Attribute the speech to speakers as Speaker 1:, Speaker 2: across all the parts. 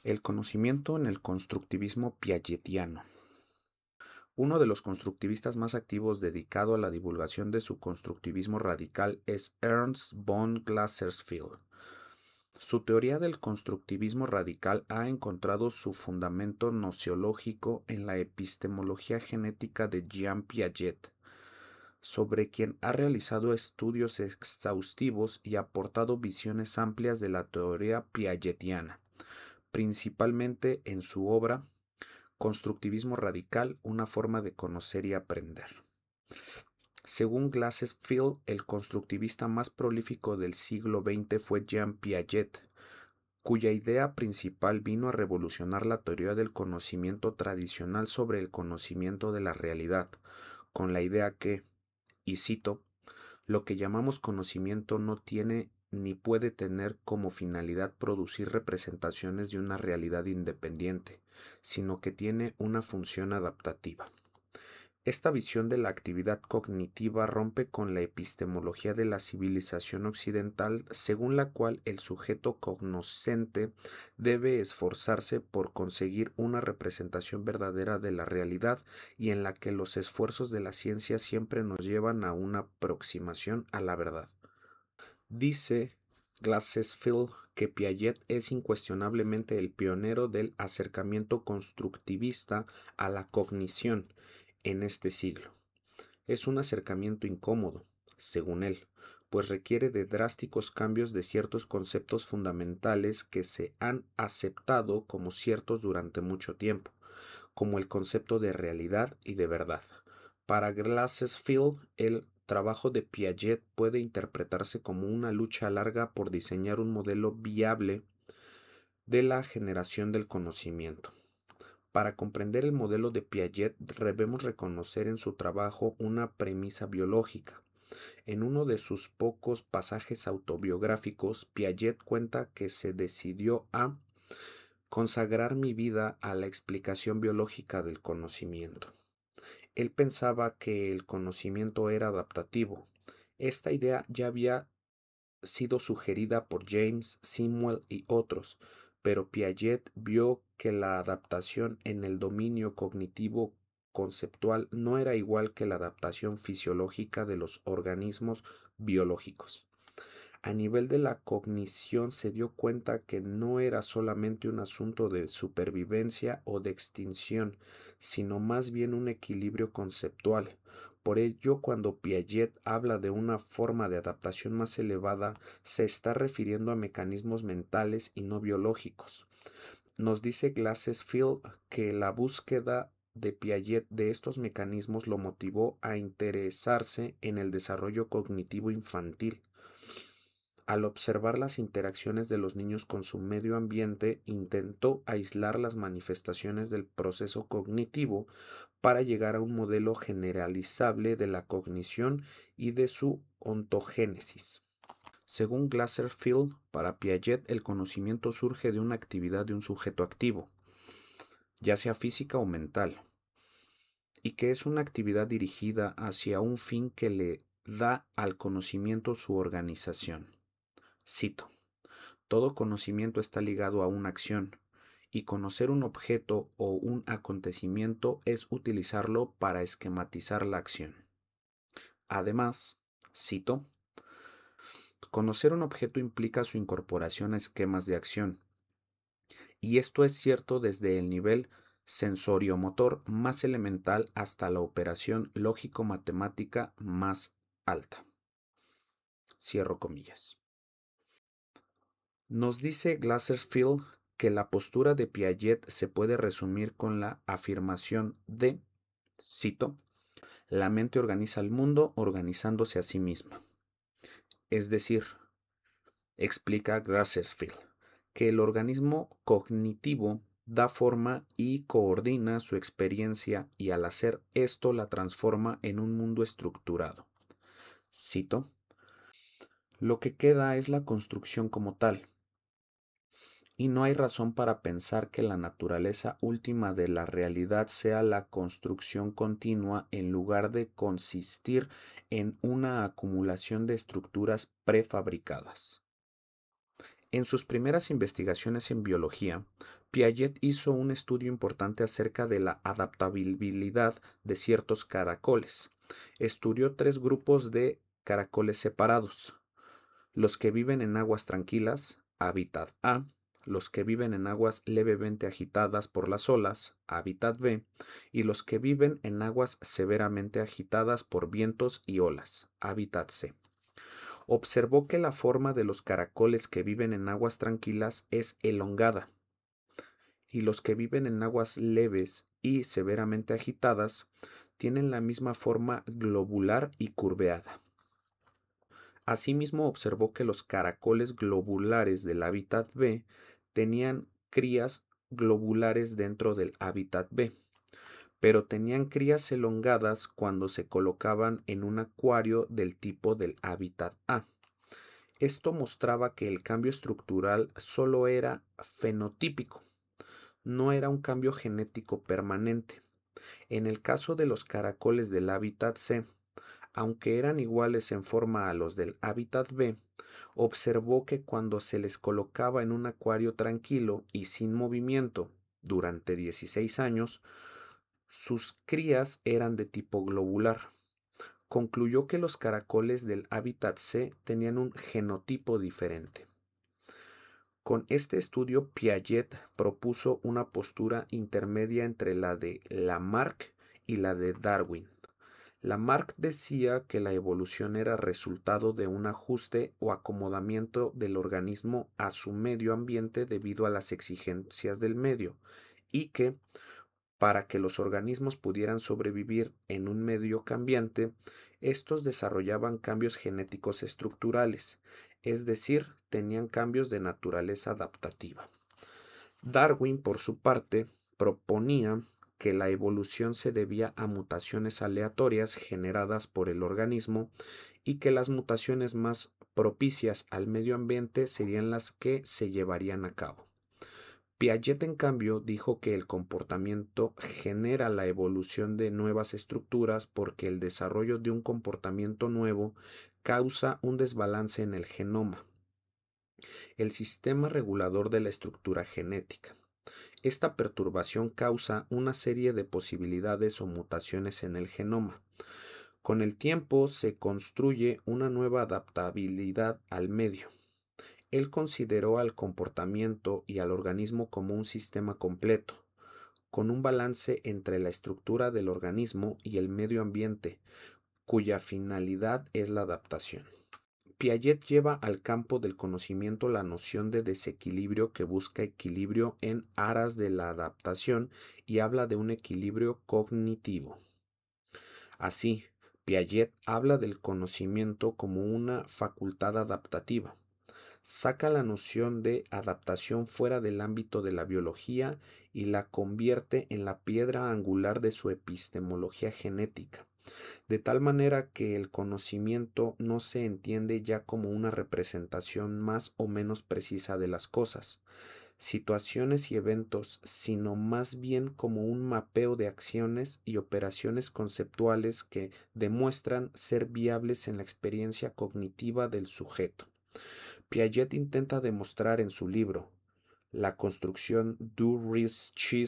Speaker 1: El conocimiento en el constructivismo piagetiano. Uno de los constructivistas más activos dedicado a la divulgación de su constructivismo radical es Ernst von Glasersfeld. Su teoría del constructivismo radical ha encontrado su fundamento nociológico en la epistemología genética de Jean Piaget, sobre quien ha realizado estudios exhaustivos y aportado visiones amplias de la teoría piagetiana, principalmente en su obra Constructivismo radical, una forma de conocer y aprender. Según Glassfield, el constructivista más prolífico del siglo XX fue Jean Piaget, cuya idea principal vino a revolucionar la teoría del conocimiento tradicional sobre el conocimiento de la realidad, con la idea que, y cito, lo que llamamos conocimiento no tiene ni puede tener como finalidad producir representaciones de una realidad independiente, sino que tiene una función adaptativa. Esta visión de la actividad cognitiva rompe con la epistemología de la civilización occidental, según la cual el sujeto cognoscente debe esforzarse por conseguir una representación verdadera de la realidad y en la que los esfuerzos de la ciencia siempre nos llevan a una aproximación a la verdad. Dice Glassfield que Piaget es incuestionablemente el pionero del acercamiento constructivista a la cognición en este siglo. Es un acercamiento incómodo, según él, pues requiere de drásticos cambios de ciertos conceptos fundamentales que se han aceptado como ciertos durante mucho tiempo, como el concepto de realidad y de verdad. Para Glassfield, el trabajo de Piaget puede interpretarse como una lucha larga por diseñar un modelo viable de la generación del conocimiento. Para comprender el modelo de Piaget debemos reconocer en su trabajo una premisa biológica. En uno de sus pocos pasajes autobiográficos, Piaget cuenta que se decidió a consagrar mi vida a la explicación biológica del conocimiento. Él pensaba que el conocimiento era adaptativo. Esta idea ya había sido sugerida por James, Samuel y otros, pero Piaget vio que la adaptación en el dominio cognitivo conceptual no era igual que la adaptación fisiológica de los organismos biológicos. A nivel de la cognición se dio cuenta que no era solamente un asunto de supervivencia o de extinción, sino más bien un equilibrio conceptual. Por ello, cuando Piaget habla de una forma de adaptación más elevada, se está refiriendo a mecanismos mentales y no biológicos. Nos dice Glassfield que la búsqueda de Piaget de estos mecanismos lo motivó a interesarse en el desarrollo cognitivo infantil. Al observar las interacciones de los niños con su medio ambiente, intentó aislar las manifestaciones del proceso cognitivo para llegar a un modelo generalizable de la cognición y de su ontogénesis. Según Glassfield, para Piaget el conocimiento surge de una actividad de un sujeto activo, ya sea física o mental, y que es una actividad dirigida hacia un fin que le da al conocimiento su organización. Cito: todo conocimiento está ligado a una acción, y conocer un objeto o un acontecimiento es utilizarlo para esquematizar la acción. Además, cito, conocer un objeto implica su incorporación a esquemas de acción, y esto es cierto desde el nivel sensoriomotor más elemental hasta la operación lógico-matemática más alta. Cierro comillas. Nos dice Glassfield que la postura de Piaget se puede resumir con la afirmación de, cito, la mente organiza el mundo organizándose a sí misma. Es decir, explica Glassfield, que el organismo cognitivo da forma y coordina su experiencia y al hacer esto la transforma en un mundo estructurado. Cito, lo que queda es la construcción como tal. Y no hay razón para pensar que la naturaleza última de la realidad sea la construcción continua en lugar de consistir en una acumulación de estructuras prefabricadas. En sus primeras investigaciones en biología, Piaget hizo un estudio importante acerca de la adaptabilidad de ciertos caracoles. Estudió tres grupos de caracoles separados: los que viven en aguas tranquilas, hábitat A; los que viven en aguas levemente agitadas por las olas, hábitat B; y los que viven en aguas severamente agitadas por vientos y olas, hábitat C. Observó que la forma de los caracoles que viven en aguas tranquilas es elongada, y los que viven en aguas leves y severamente agitadas tienen la misma forma globular y curveada. Asimismo, observó que los caracoles globulares del hábitat B tenían crías globulares dentro del hábitat B, pero tenían crías elongadas cuando se colocaban en un acuario del tipo del hábitat A. Esto mostraba que el cambio estructural solo era fenotípico, no era un cambio genético permanente. En el caso de los caracoles del hábitat C, aunque eran iguales en forma a los del hábitat B, observó que cuando se les colocaba en un acuario tranquilo y sin movimiento durante 16 años, sus crías eran de tipo globular. Concluyó que los caracoles del hábitat C tenían un genotipo diferente. Con este estudio, Piaget propuso una postura intermedia entre la de Lamarck y la de Darwin. Lamarck decía que la evolución era resultado de un ajuste o acomodamiento del organismo a su medio ambiente debido a las exigencias del medio, y que, para que los organismos pudieran sobrevivir en un medio cambiante, estos desarrollaban cambios genéticos estructurales, es decir, tenían cambios de naturaleza adaptativa. Darwin, por su parte, proponía que la evolución se debía a mutaciones aleatorias generadas por el organismo y que las mutaciones más propicias al medio ambiente serían las que se llevarían a cabo. Piaget, en cambio, dijo que el comportamiento genera la evolución de nuevas estructuras porque el desarrollo de un comportamiento nuevo causa un desbalance en el genoma, el sistema regulador de la estructura genética. Esta perturbación causa una serie de posibilidades o mutaciones en el genoma. Con el tiempo se construye una nueva adaptabilidad al medio. Él consideró al comportamiento y al organismo como un sistema completo, con un balance entre la estructura del organismo y el medio ambiente, cuya finalidad es la adaptación. Piaget lleva al campo del conocimiento la noción de desequilibrio que busca equilibrio en aras de la adaptación y habla de un equilibrio cognitivo. Así, Piaget habla del conocimiento como una facultad adaptativa. Saca la noción de adaptación fuera del ámbito de la biología y la convierte en la piedra angular de su epistemología genética, de tal manera que el conocimiento no se entiende ya como una representación más o menos precisa de las cosas, situaciones y eventos, sino más bien como un mapeo de acciones y operaciones conceptuales que demuestran ser viables en la experiencia cognitiva del sujeto. Piaget intenta demostrar en su libro La construcción du Riche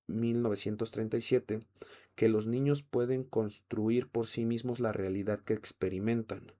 Speaker 1: 1937 que los niños pueden construir por sí mismos la realidad que experimentan.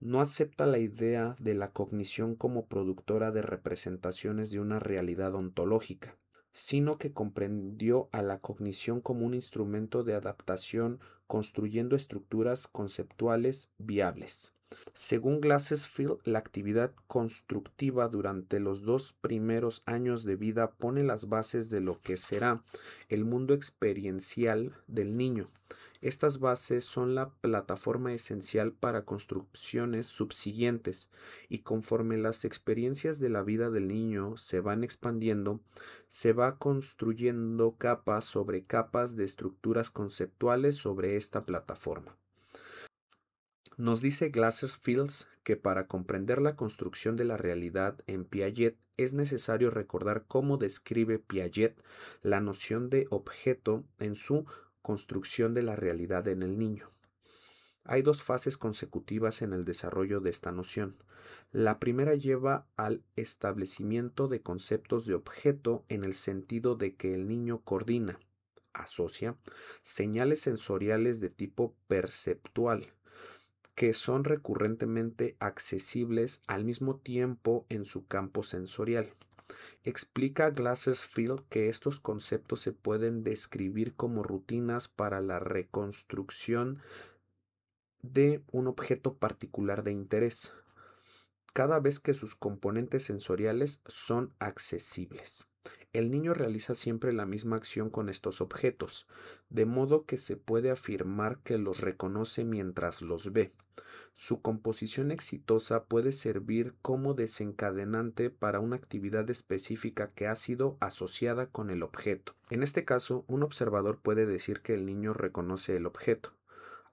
Speaker 1: No acepta la idea de la cognición como productora de representaciones de una realidad ontológica, sino que comprendió a la cognición como un instrumento de adaptación construyendo estructuras conceptuales viables. Según Glassfield, la actividad constructiva durante los 2 primeros años de vida pone las bases de lo que será el mundo experiencial del niño. Estas bases son la plataforma esencial para construcciones subsiguientes, y conforme las experiencias de la vida del niño se van expandiendo, se va construyendo capas sobre capas de estructuras conceptuales sobre esta plataforma. Nos dice Glassfield que para comprender la construcción de la realidad en Piaget es necesario recordar cómo describe Piaget la noción de objeto en su construcción de la realidad en el niño. Hay dos fases consecutivas en el desarrollo de esta noción. La primera lleva al establecimiento de conceptos de objeto en el sentido de que el niño coordina, asocia, señales sensoriales de tipo perceptual, que son recurrentemente accesibles al mismo tiempo en su campo sensorial. Explica Glassers-Field que estos conceptos se pueden describir como rutinas para la reconstrucción de un objeto particular de interés, cada vez que sus componentes sensoriales son accesibles. El niño realiza siempre la misma acción con estos objetos, de modo que se puede afirmar que los reconoce mientras los ve. Su composición exitosa puede servir como desencadenante para una actividad específica que ha sido asociada con el objeto. En este caso, un observador puede decir que el niño reconoce el objeto,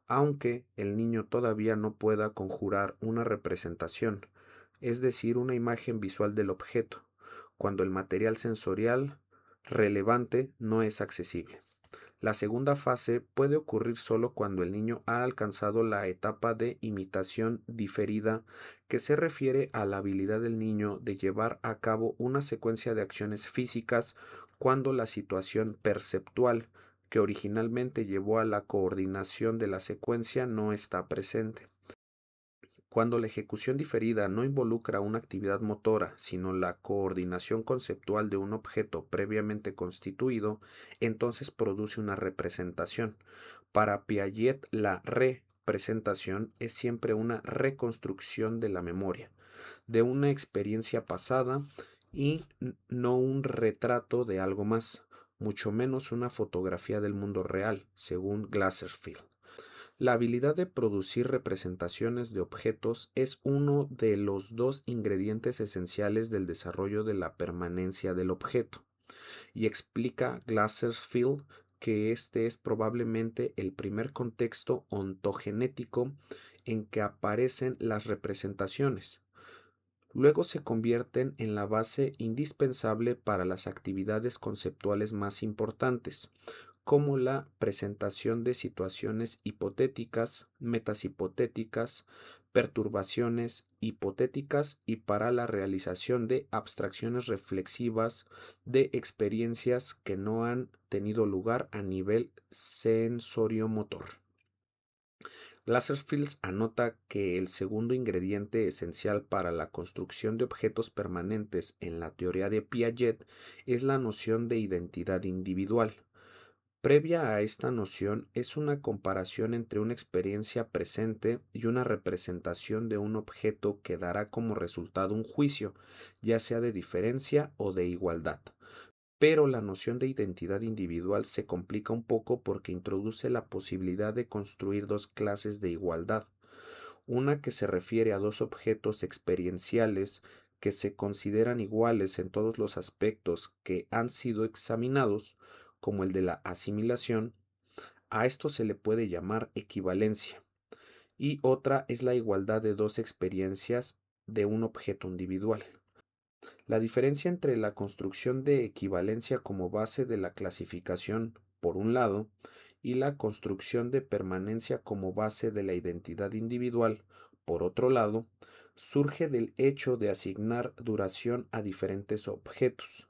Speaker 1: aunque el niño todavía no pueda conjurar una representación, es decir, una imagen visual del objeto, cuando el material sensorial relevante no es accesible. La segunda fase puede ocurrir solo cuando el niño ha alcanzado la etapa de imitación diferida, que se refiere a la habilidad del niño de llevar a cabo una secuencia de acciones físicas cuando la situación perceptual que originalmente llevó a la coordinación de la secuencia no está presente. Cuando la ejecución diferida no involucra una actividad motora, sino la coordinación conceptual de un objeto previamente constituido, entonces produce una representación. Para Piaget, la representación es siempre una reconstrucción de la memoria, de una experiencia pasada y no un retrato de algo más, mucho menos una fotografía del mundo real, según Glassers-Field. La habilidad de producir representaciones de objetos es uno de los dos ingredientes esenciales del desarrollo de la permanencia del objeto, y explica Glassers-Field que este es probablemente el primer contexto ontogenético en que aparecen las representaciones. Luego se convierten en la base indispensable para las actividades conceptuales más importantes, como la presentación de situaciones hipotéticas, metas hipotéticas, perturbaciones hipotéticas y para la realización de abstracciones reflexivas de experiencias que no han tenido lugar a nivel sensoriomotor. Glassers-Field anota que el segundo ingrediente esencial para la construcción de objetos permanentes en la teoría de Piaget es la noción de identidad individual. Previa a esta noción es una comparación entre una experiencia presente y una representación de un objeto que dará como resultado un juicio, ya sea de diferencia o de igualdad. Pero la noción de identidad individual se complica un poco porque introduce la posibilidad de construir dos clases de igualdad, una que se refiere a dos objetos experienciales que se consideran iguales en todos los aspectos que han sido examinados, como el de la asimilación. A esto se le puede llamar equivalencia, y otra es la igualdad de dos experiencias de un objeto individual. La diferencia entre la construcción de equivalencia como base de la clasificación, por un lado, y la construcción de permanencia como base de la identidad individual, por otro lado, surge del hecho de asignar duración a diferentes objetos.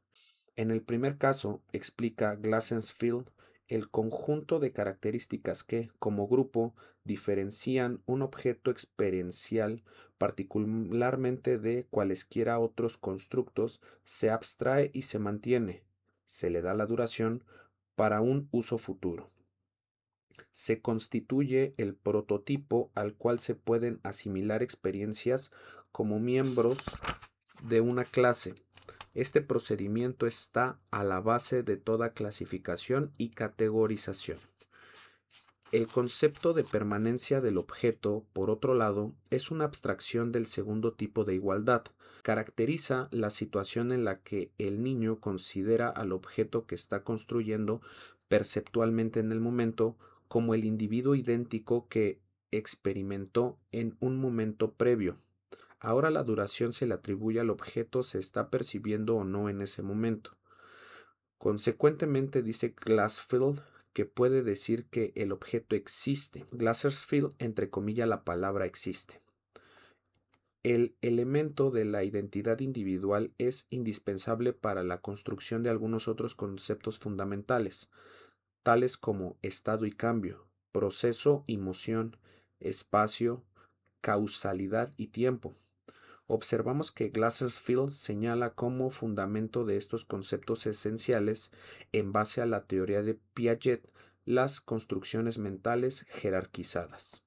Speaker 1: En el primer caso, explica Glassers-Field, el conjunto de características que, como grupo, diferencian un objeto experiencial particularmente de cualesquiera otros constructos se abstrae y se mantiene, se le da la duración para un uso futuro. Se constituye el prototipo al cual se pueden asimilar experiencias como miembros de una clase. Este procedimiento está a la base de toda clasificación y categorización. El concepto de permanencia del objeto, por otro lado, es una abstracción del segundo tipo de igualdad. Caracteriza la situación en la que el niño considera al objeto que está construyendo perceptualmente en el momento como el individuo idéntico que experimentó en un momento previo. Ahora la duración se le atribuye al objeto se está percibiendo o no en ese momento. Consecuentemente, dice Glassfield, que puede decir que el objeto existe. Glassfield entrecomilla la palabra existe. El elemento de la identidad individual es indispensable para la construcción de algunos otros conceptos fundamentales, tales como estado y cambio, proceso y moción, espacio, causalidad y tiempo. Observamos que Glassfield señala como fundamento de estos conceptos esenciales, en base a la teoría de Piaget, las construcciones mentales jerarquizadas.